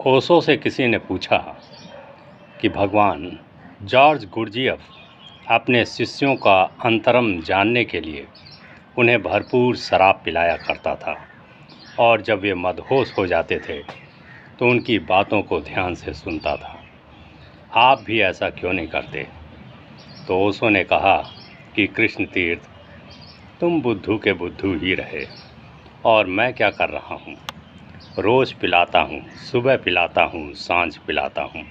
ओशो से किसी ने पूछा कि भगवान जॉर्ज गुरजियफ अपने शिष्यों का अंतरम जानने के लिए उन्हें भरपूर शराब पिलाया करता था और जब वे मदहोश हो जाते थे तो उनकी बातों को ध्यान से सुनता था। आप भी ऐसा क्यों नहीं करते? तो ओशो ने कहा कि कृष्ण तीर्थ, तुम बुद्धू के बुद्धू ही रहे और मैं क्या कर रहा हूँ। रोज़ पिलाता हूँ, सुबह पिलाता हूँ, सांझ पिलाता हूँ।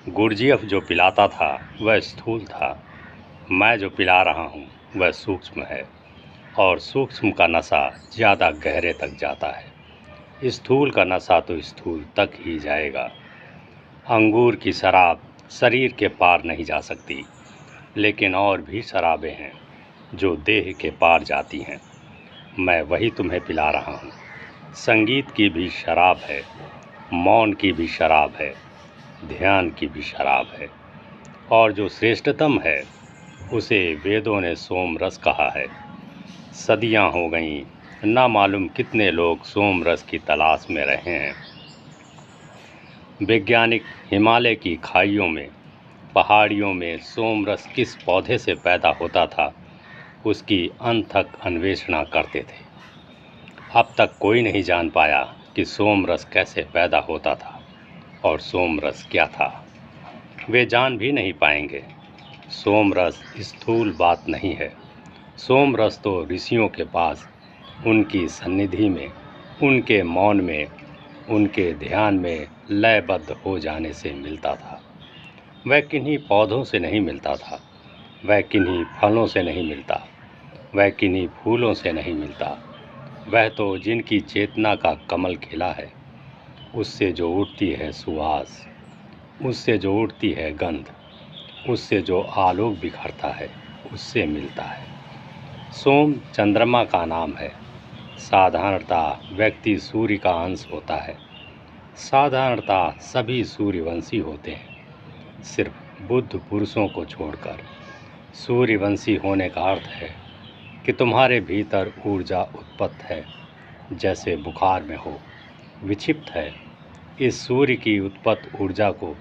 गुरजियफ जो पिलाता था वह स्थूल था, मैं जो पिला रहा हूँ वह सूक्ष्म है और सूक्ष्म का नशा ज़्यादा गहरे तक जाता है। स्थूल का नशा तो स्थूल तक ही जाएगा। अंगूर की शराब शरीर के पार नहीं जा सकती, लेकिन और भी शराबें हैं जो देह के पार जाती हैं। मैं वही तुम्हें पिला रहा हूँ। संगीत की भी शराब है, मौन की भी शराब है, ध्यान की भी शराब है, और जो श्रेष्ठतम है उसे वेदों ने सोम रस कहा है। सदियां हो गईं, ना मालूम कितने लोग सोम रस की तलाश में रहे हैं। वैज्ञानिक हिमालय की खाइयों में, पहाड़ियों में सोम रस किस पौधे से पैदा होता था उसकी अनथक अन्वेषणा करते थे। अब तक कोई नहीं जान पाया कि सोम रस कैसे पैदा होता था और सोम रस क्या था। वे जान भी नहीं पाएंगे। सोम रस स्थूल बात नहीं है। सोम रस तो ऋषियों के पास, उनकी सन्निधि में, उनके मौन में, उनके ध्यान में लयबद्ध हो जाने से मिलता था। वह किन्हीं पौधों से नहीं मिलता था, वह किन्हीं फलों से नहीं मिलता, वह किन्हीं फूलों से नहीं मिलता। वह तो जिनकी चेतना का कमल खिला है, उससे जो उठती है सुवास, उससे जो उठती है गंध, उससे जो आलोक बिखरता है, उससे मिलता है। सोम चंद्रमा का नाम है। साधारणता व्यक्ति सूर्य का अंश होता है। साधारणता सभी सूर्यवंशी होते हैं, सिर्फ बुद्ध पुरुषों को छोड़कर। सूर्यवंशी होने का अर्थ है कि तुम्हारे भीतर ऊर्जा उत्पन्न है, जैसे बुखार में हो, विक्षिप्त है। इस सूर्य की उत्पन्न ऊर्जा को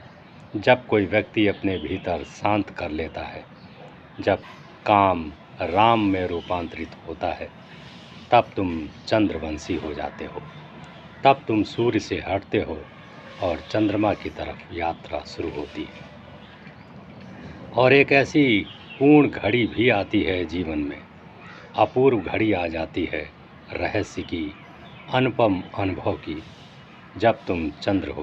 जब कोई व्यक्ति अपने भीतर शांत कर लेता है, जब काम राम में रूपांतरित होता है, तब तुम चंद्रवंशी हो जाते हो। तब तुम सूर्य से हटते हो और चंद्रमा की तरफ यात्रा शुरू होती है। और एक ऐसी पूर्ण घड़ी भी आती है जीवन में, अपूर्व घड़ी आ जाती है रहस्य की, अनुपम अनुभव की, जब तुम चंद्र हो।